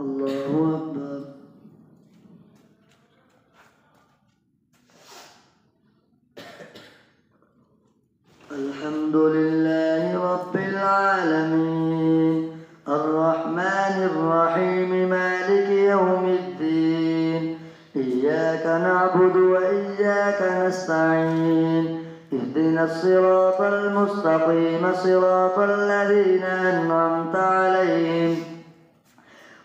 الله أكبر. الحمد لله رب العالمين الرحمن الرحيم مالك يوم الدين إياك نعبد وإياك نستعين اهدنا الصراط المستقيم صراط الذين أنعمت عليهم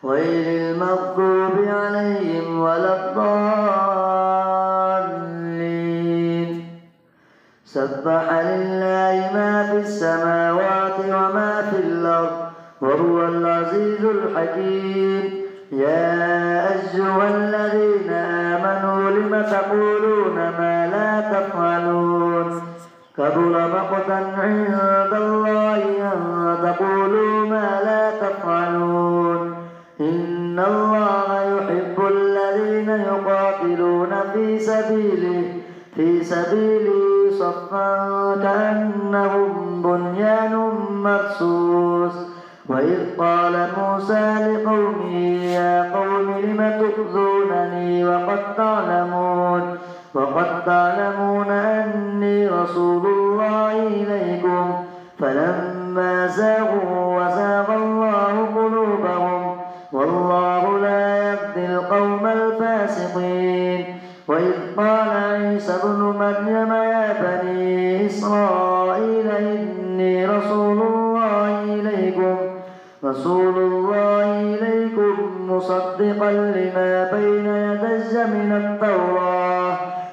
غير المغضوب عليهم ولا الضالين. سبح لله ما في السماوات وما في الأرض وهو العزيز الحكيم. يا أيها الذين آمنوا لم تقولون ما لا تفعلون كبر مقتا عند الله أن تقولوا ما لا تفعلون. إن الله يحب الذين يقاتلون في سبيله صفا كأنهم بنيان مرصوص. وإذ قال موسى لقومه يا قوم لم تؤذونني وقد تعلمون أني رسول الله إليكم فلما زاغوا وزاغ الله قلوبهم والله لا يهدي القوم الفاسقين. وإذ قال عيسى ابن مريم يا بني إسرائيل إني رسول الله إليكم مصدقا لما بين يدي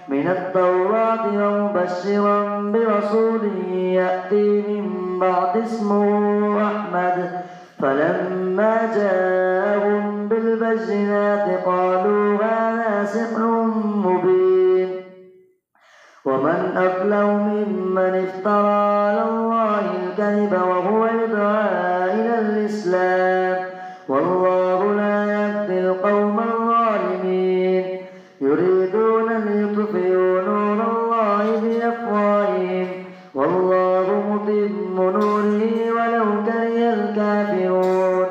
من التوراة ومبشرا برسول يأتي من بعد اسمه أحمد. فلما جاءهم بالبينات قالوا هذا سحر مبين. ومن أظلم ممن افترى على الله الكذب وهو يدعى إلى الإسلام والله لا يهدي القوم الظالمين. يريدون ليطفئوا نور الله بأفواههم والله متم نوره ولو كره الكافرون.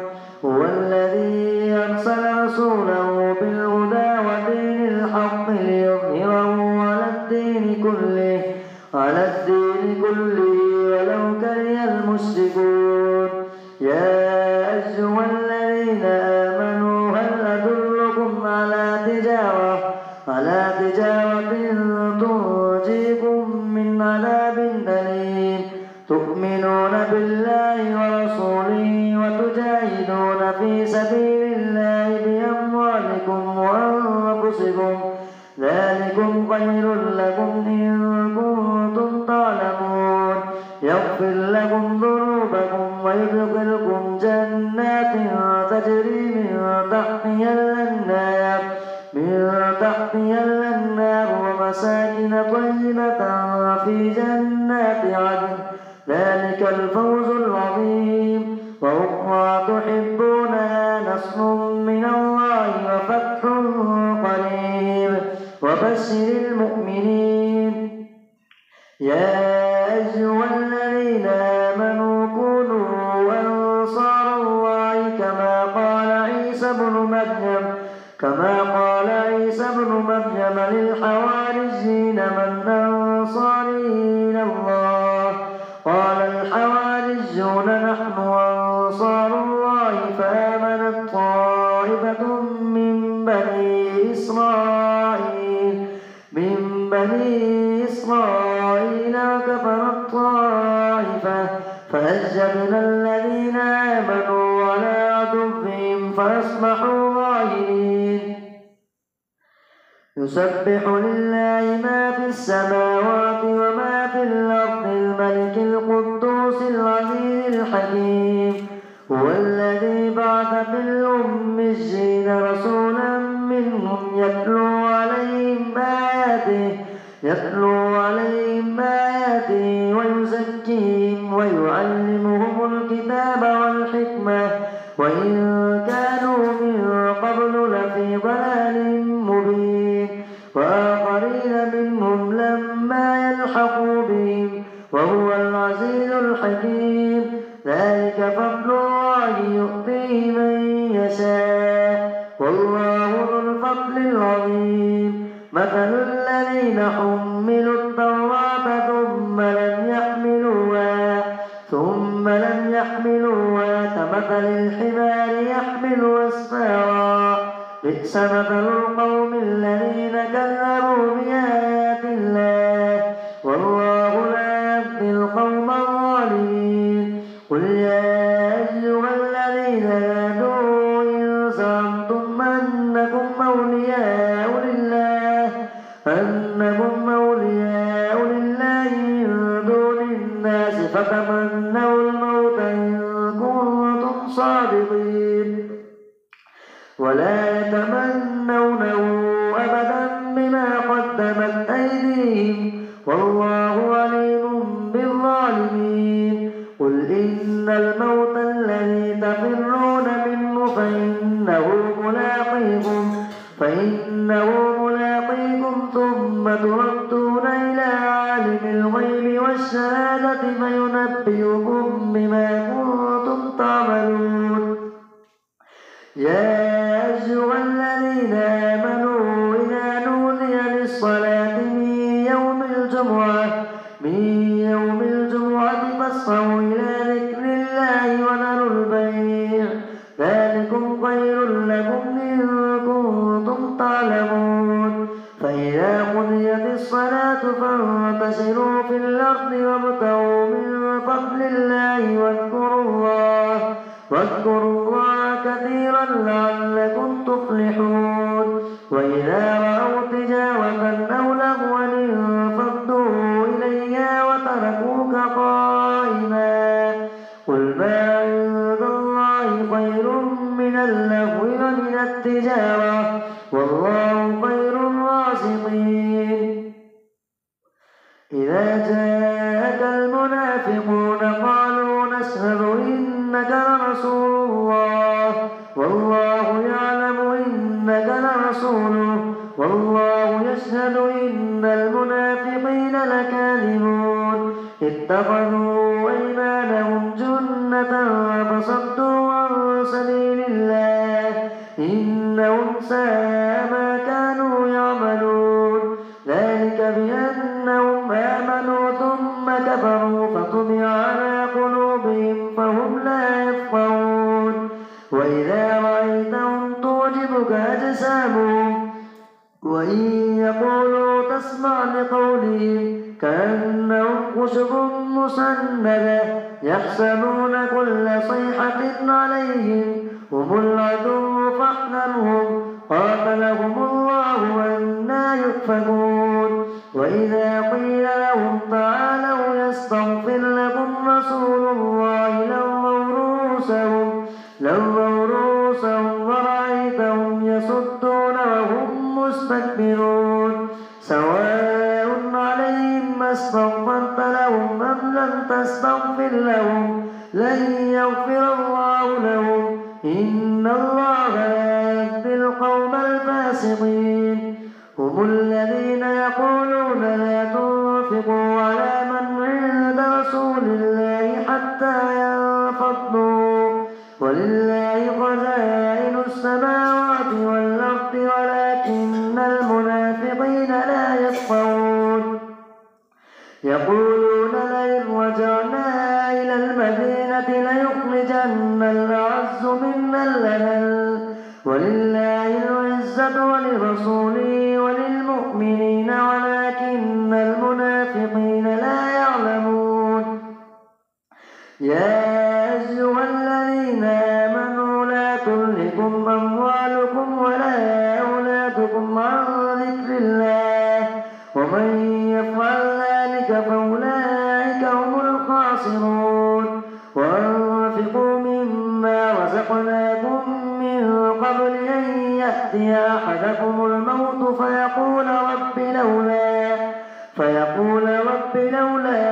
هو الذي أرسل رسوله بالهدى ودين الحق ليظهره على الدين كله ولو كره المشركون. يا أيها الذين آمنوا هل أدلكم على تجارة تنجيكم من عذاب أليم تؤمنون بالله ورسوله وتجاهدون في سبيل الله بأموالكم وأنفسكم ذلكم خير لكم إن كنتم تعلمون. يغفر لكم ذنوبكم ويدخلكم جنات تجري من تحتها الأنهار ومساكن طيبة في جنات عدن ذلك الفوز العظيم. وأخرى تحبونها نصر من الله وفتح قريب وبشر المؤمنين. يا أيها الذين آمنوا كونوا أنصار الله كما قال عيسى ابن مريم للحواريين من أنصاري إلى الله قال الحواريون نحن أنصار الله فآمنت طائفة من بني إسرائيل وكفرت طائفة فأجبنا الذين آمنوا على عدوهم فأصبحوا ظاهرين. يسبح لله ما في السماوات وما في الأرض الملك القدوس العزيز الحكيم. هو الذي بعث في الأميين رسولا منهم يتلو عليهم آياته ويزكيهم ويعلمهم الكتاب والحكمة وإن كانوا من قبل لفي ضلال مبين. وآخرين منهم لما يلحقوا بهم وهو العزيز الحكيم. ذلك فضل الله يؤتيه من يشاء والله ذو الفضل العظيم. مثل الذين حملوا التوراة ثم لم يحملوها كمثل الحمار يحمل أسفارا بئس مثل القوم الذين كذبوا بآيات الله والله لا يهدي القوم الظالمين. قل يا أيها الذين هادوا إن زعمتم أنكم أولياء لله من دون الناس فتمنوا الموت إن كنتم صادقين ولا يتمنونه أبدا بما قدمت أيديهم والله عليم بالظالمين. قل إن الموت الذي تفرون منه فإنه ملاقيكم ثم تردون إلى عالم الغيب والشهادة فينبئكم بما كنتم تعملون. يا أيها الذين آمنوا إذا نودي للصلاة من يوم الجمعة فاسعوا إلى ذكر الله وذروا البيع ذلكم خير لكم إن كنتم تعلمون. فإذا قضيت الصلاة فانتشروا في الأرض وابتغوا من فضل الله واذكروا الله كثيرا لعلكم تفلحون. وإذا رأوا تجارة أو لهوا انفضوا إليها وتركوك قائما. قل ما عند الله خير من اللهو ومن التجارة والله خير الرازقين. إذا جاءك المنافقون قالوا نشهد إنك لرسول الله والله يعلم إنك لرسوله والله يشهد إن المنافقين لكاذبون. اتخذوا أيمانهم جنة فصدوا عن سبيل الله إنهم ساء ما كانوا يعملون. ذلك بأنهم آمنوا ثم كفروا فطبع على قلوبهم فهم لا يفقهون. وإذا رأيتهم تعجبك أجسامهم وإن يقولوا تسمع لقولهم كأنهم خشب مسندة يحسبون كل صيحة عليهم هم العدو فاحذرهم قاتلهم الله أنى يؤفكون. وإذا قيل لهم تعالوا يستغفر لكم رسول الله لووا رؤوسهم ورأيتهم يصدون وهم مستكبرون. سواء عليهم استغفرت لهم أم لم تستغفر لهم لن يغفر الله لهم إن الله لا يهدي القوم الفاسقين. هم الذين يقولون لا تنفقوا على من عند رسول الله حتى ينفضوا ولله خزائن السماوات والأرض ولكن المنافقين لا يفقهون. يقولون لئن رجعنا إلى المدينة ليخرجن الأعز منا الأذل ولله العزة ولرسوله وللمؤمنين ولكن المنافقين لا يعلمون. يا أيها الذين آمنوا لا تلهكم أموالكم ولا أولادكم عن ذكر الله ومن يفعل ذلك فأولئك هم الخاسرون. وأنفقوا مما رزقناكم من قبل أن يأتي أحدكم الموت فيقول رب لولا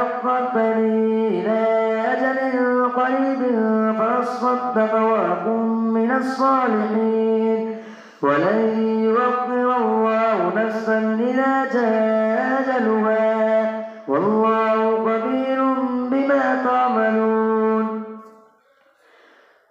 أخرتني إلى أجل قريب فأصدق وأكن من الصالحين. ولن يؤخر الله نفسا إذا جاء أجلها والله خبير بما تعملون.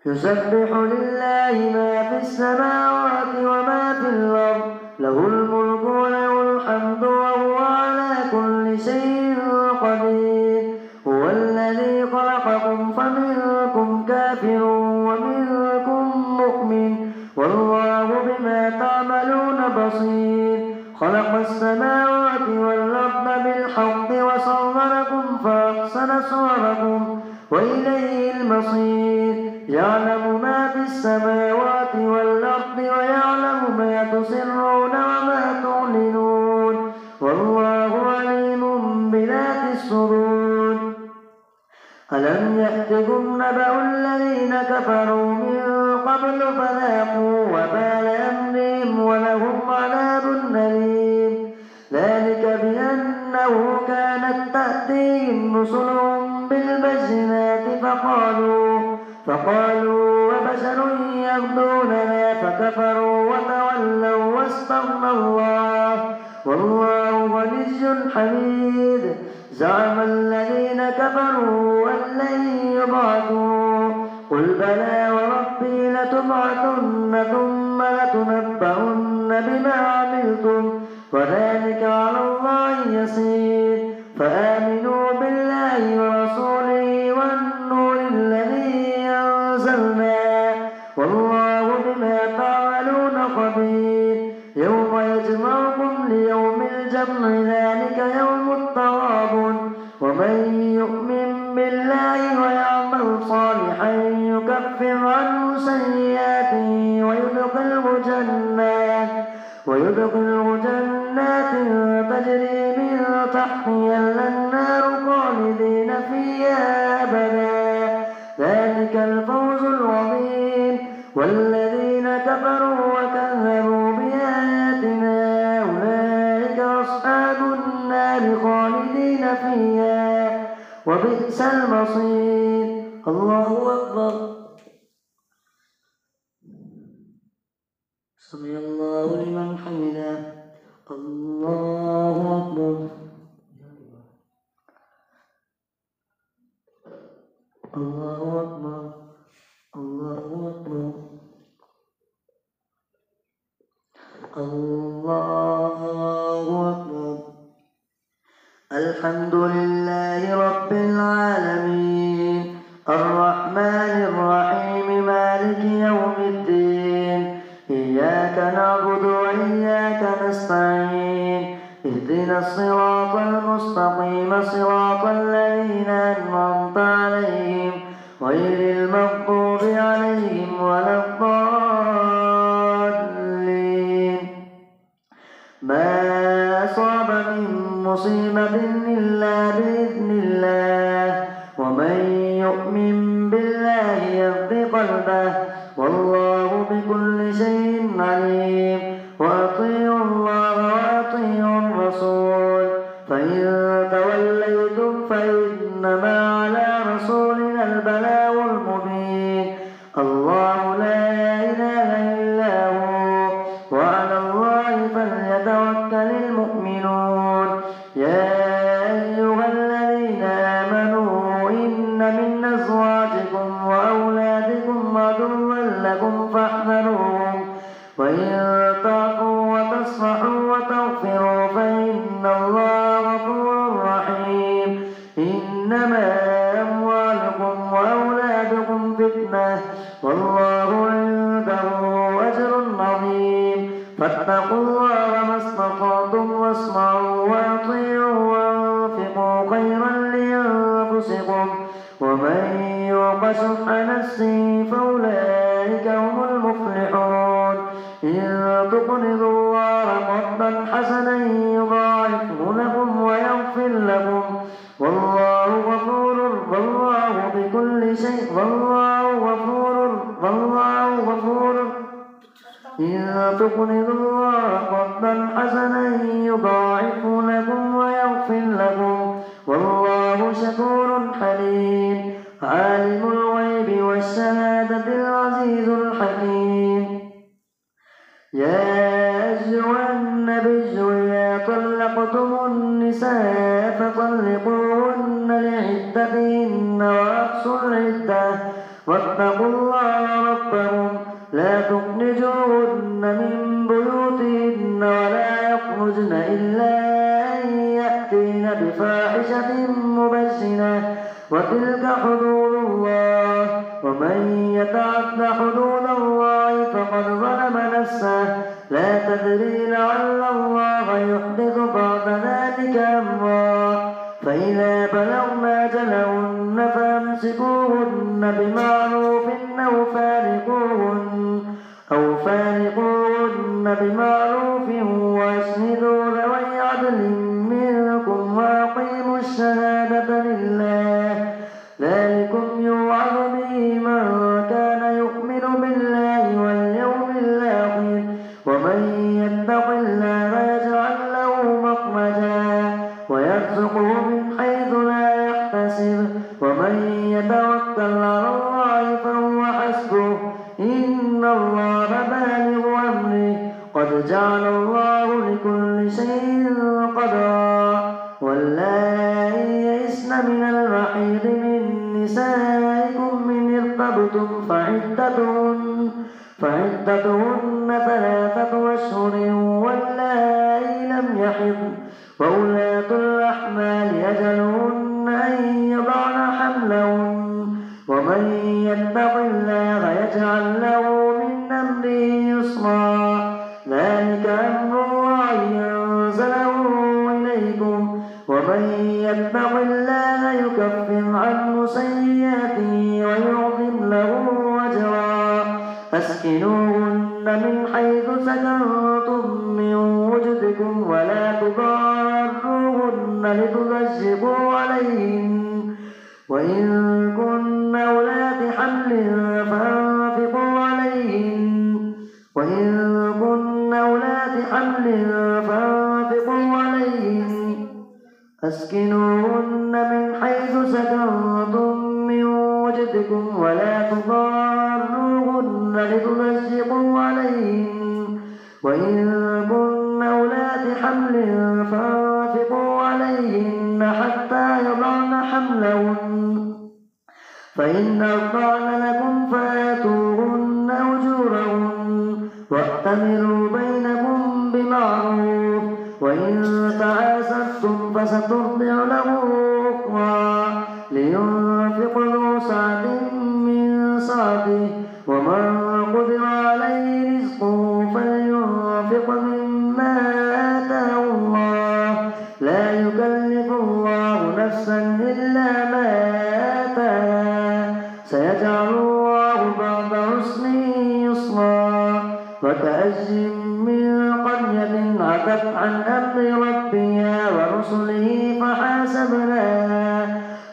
يسبح لله ما في السماوات وما في الأرض له الملك وله الحمد وهو على كل شيء قدير هو الذي خلقكم فمنكم كافر ومنكم مؤمن والله بما تعملون بصير خلق السماوات والأرض بالحق وصوركم فأحسن صوركم وإليه المصير يعلم ما في السماوات والأرض ويعلم ما تسرون وما تعلنون والله عليم بذات الصدور ألم يأتكم نبأ الذين كفروا من قبل فذاقوا وبال أمرهم ولهم عذاب أليم ذلك بأنه كانت تأتيهم رسلهم بالبينات فقالوا وبشر يهدوننا فكفروا وتولوا واستغنى الله والله غني حميد زعم الذين كفروا أن لن يبعثوا قل بلى وربي لتبعثن ثم لتنبؤن بما عملتم وذلك على الله يسير فآمنوا بالله ورسوله والنور الذي أنزلنا والله بما تعملون خبير يوم يجمعكم ليوم الجمع ذلك يوم التغابن ومن يؤمن بالله ويعمل صالحا يكفر عنه سيئاته ويدخله جنات تجري من تحتها الأنهار خالدين فيها أبدا ذلك الفوز العظيم والذين كفروا وكذبوا بآياتنا أولئك أصحاب النار خالدين فيها وبئس المصير الله أكبر سمع الله لمن حمده الله أكبر الله أكبر الله أكبر الله أكبر الحمد لله رب العالمين الرحمن الرحيم مالك يوم الدين إياك نعبد وإياك نستعين اهدنا الصراط المستقيم صراط الذين أنعمت عليهم غير المغضوب عليهم ولا الضالين ما أصاب من مصيبة إلا بإذن الله ومن يؤمن بالله يهد قلبه والله بكل شيء عليم وأطيعوا الله وأطيعوا الرسول فإن توليتم فإنما على رسولنا البلاغ المبين الله لا إله إلا هو وعلى الله فليتوكل المؤمنون يا أيها الذين آمنوا إن من أزواجكم وأولادكم عدوا لكم فاحذروهم وإن تعفوا وتصفحوا وتغفروا فإن الله غفور رحيم إنما أموالكم وأولادكم فتنة والله عنده أجر عظيم فاتقوا الله ما استطعتم واسمعوا وأطيعوا وأنفقوا خيرا لأنفسكم ومن يوق شح نفسه فأولئك هم المفلحون إن تقرضوا الله قرضا حسنا يضاعفه لكم ويغفر لكم والله غفور والله بكل شيء والله غفور إن تقرضوا الله قرضا حسنا يضاعفه لكم ويغفر لكم والله شكور حليم عالم الغيب والشهادة العزيز الحكيم يا أيها النبي إذا طلقتم النساء فطلقوهن لعدتهن وأحصوا العدة واتقوا الله ربكم لا تخرجوهن من بيوتهن ولا يخرجن إلا أن يأتين بفاحشة مبينة وتلك حدود الله ومن يتعد حدود الله فقد ظلم نفسه لا تدري لعل الله يحدث بعد ذلك أمرا فإذا بلغن أجلهن فأمسكوهن بمعروف أو فارقوهن بمعروف وأشهدوا ذوي عدل منكم وأقيموا الشهادة لله ذلكم يوعظ به من كان يؤمن بالله واليوم الآخر ومن يتق الله يجعل له مخرجا ويرزقه من حيث لا يحتسب ومن يتوكل على الله فهو حسبه إن الله بالغ أمره قد جعل الله لكل شيء قدرا واللائي يئسن من المحيض من نسائكم من ارتبتم فعدتهن 3 أشهر واللائي لم يحضن وأولاة الأحمال أجلهن أن يضعن حملهن ومن يتق الله يجعل له من أمره يسرا ذلك أمر الله أنزله إليكم ومن يتق الله يكفر عنه سيئاته ويعظم له أجرا أسكنوهن من حيث سكنتم من وجدكم ولا تضاروهن لتضيقوا عليهن وإن كن أولاد حمل فأنفقوا عليهن أسكنوهن من حيث سكنتم من وجدكم ولا تضاروهن لتضيقوا عليهن وإن كن أولاد حمل فأنفقوا عليهن حتى يضعن حملهن فإن أرضعن لكم فآتوهن أجورهن وأتمروا بينكم بمعروف وإن تعاسرتم فسترضع له أخرى لينفق ذو سعة من سعته ومن قدر عليه رزقه فلينفق مما آتاه الله لا يكلف الله نفسا إلا ما آتاها سيجعل الله بعد عسر يسرا وكأي من قرية عتت عن أمر ربها ورسله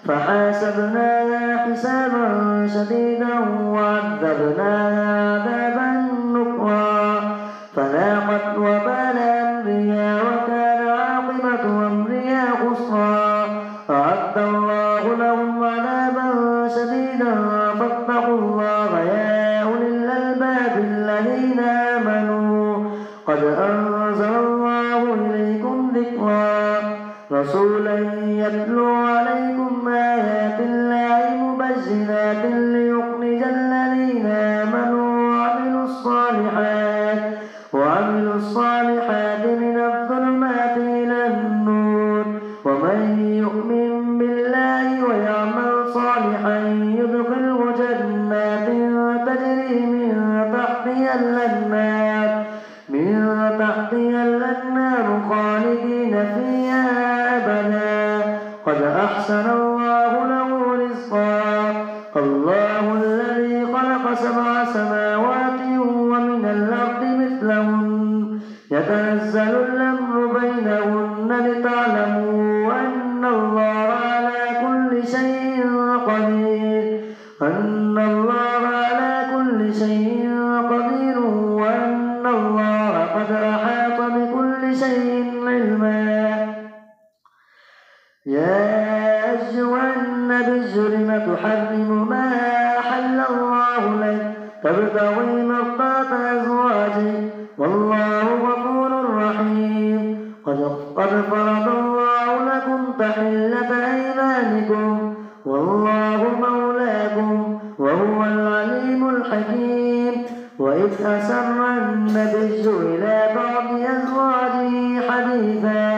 فحاسبناها حسابا شديدا وعذبناها عذابا نكرا فذاقت وبال أمرها وكان عاقبة أمرها خسرا أعد الله لهم عذابا شديدا فاتقوا الله يا أولي الألباب الذين آمنوا قد أنزل الله إليكم ذكرا رسولا يتلو عليكم آيات الله مبينات ليخرج الذين آمنوا وعملوا الصالحات من الظلمات إلى النور ومن يؤمن بالله ويعمل صالحا يدخله جنات تجري من تحتها الأنهار خالدين فيها أبدا قد أحسن الله له رزقا الله الذي خلق 7 سماوات ومن الأرض مثلهن يتنزل الأمر بينهن لتعلموا أن الله على كل شيء قدير وأن الله قد أحاط بكل شيء علما يا أيها النبي لم تحرم ما أحل الله لك تبتغي مرضات أزواجك والله غفور رحيم قد فرض الله لكم تحلة أيمانكم والله مولاكم وهو العليم الحكيم. وإذ أسر النبي إلى بعض أزواجه حديثا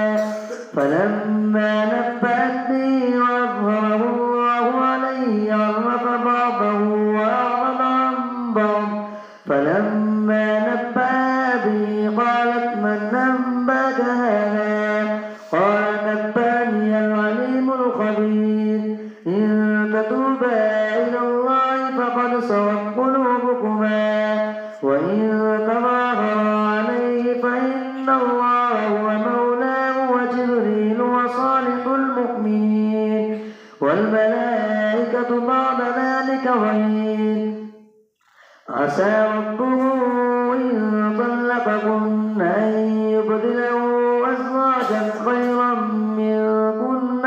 فلما نبأت به وأظهره الله عليه عرف بعضه وأعرض عن بعض. فلما نبأ به قالت من أنبأك هذا؟ قال نبأني العليم الخبير. إن تتوبا إلى الله فقد صغت قلوبكما وإن تظاهرا عليه فإن الله هو مولاه وجبريل وصالح المؤمنين والملائكة بعد ذلك ظهير. عسى ربه إن طلقكن أن يبدله أزواجا خيرا منكن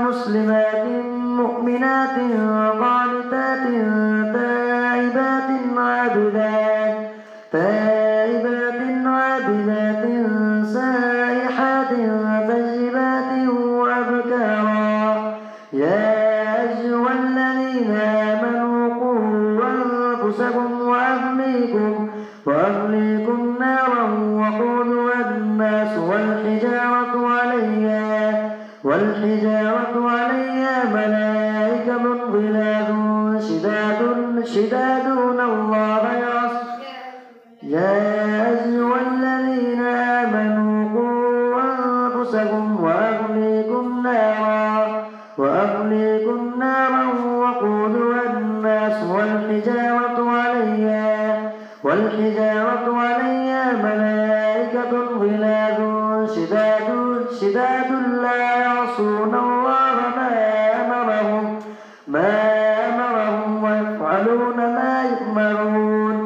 مسلمات مؤمنات قانتات تائبات عابدات سائحات طيبات وأبكارا. يا أيها الذين آمنوا قوا أنفسكم وأهليكم نارا وقودها الناس والحجارة عليها ملائكة غلاظ شداد الله يا أيها الذين آمنوا قوا أنفسكم وأهليكم نارا وقودها الناس والحجارة عليها ملائكة غلاظ شداد لا يعصون الله ما أمرهم ويفعلون ما يؤمرون.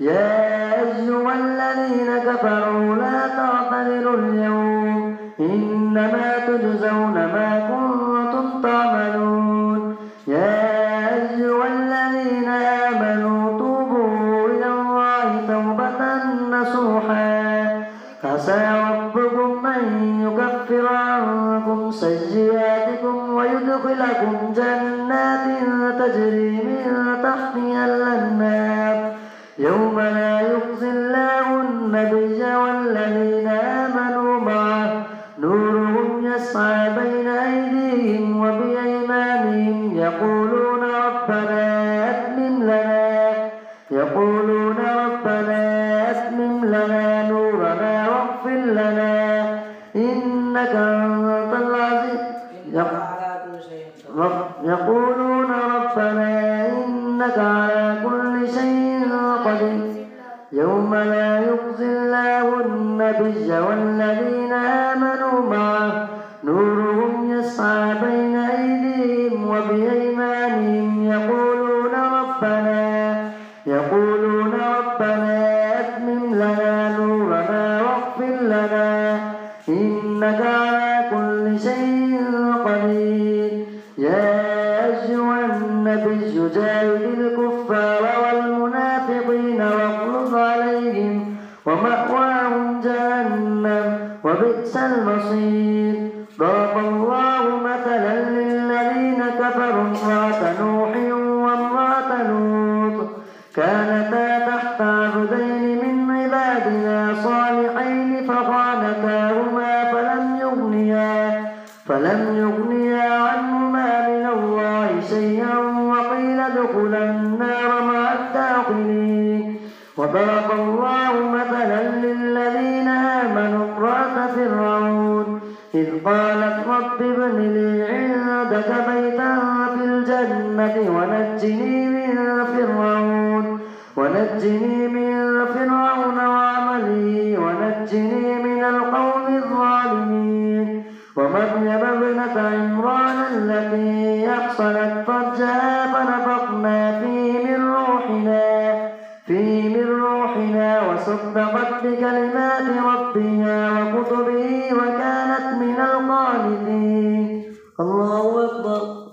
يا أيها الذين كفروا لا تعتذروا اليوم إنما تجزون ما كنتم تعملون. يا أيها الذين آمنوا توبوا إلى الله توبة نصوحا عسى ربكم أن يكفر عنكم سيئاتكم ويدخلكم جنات تجري من تحتها الأنهار يوم لا يخزي الله النبي والذين آمنوا معه نورهم يسعى بين أيديهم وبأيمانهم يقولون ربنا أتمم لنا نورنا واغفر لنا إنك أنت العزيز. يقولون ربنا إنك على كل شيء قدير. يوم لا يخزي الله النبي والذين آمنوا معه نورهم يسعى بين أيديهم وبأيمانهم يقولون ربنا أتمم لنا نورنا واغفر لنا إنك على كل شيء قدير. يا أيها النبي جاهد الكفار والمنافقين واغلظ عليهم ومأواهم جهنم وبئس المصير. ضرب الله مثلا للذين كفروا امرأة نوح وامرأة لوط كانتا تحت عبدين من عبادنا صالحين فخانتاهما فلم يغنيا عنهما من الله شيئا وقيل ادخلا النار مع الداخلين. وضرب الله مثلا للذين آمنوا امرأة فرعون إذ قالت رب ابن لي عندك بيتا في الجنة ونجني من فرعون وعمله ونجني من القوم الظالمين. ومريم ابنة عمران التي أحصنت فرجها فنفخنا فيه من روحنا وصدقت بكلمات ربها وكتبه وكانت من القانتين. الله أكبر.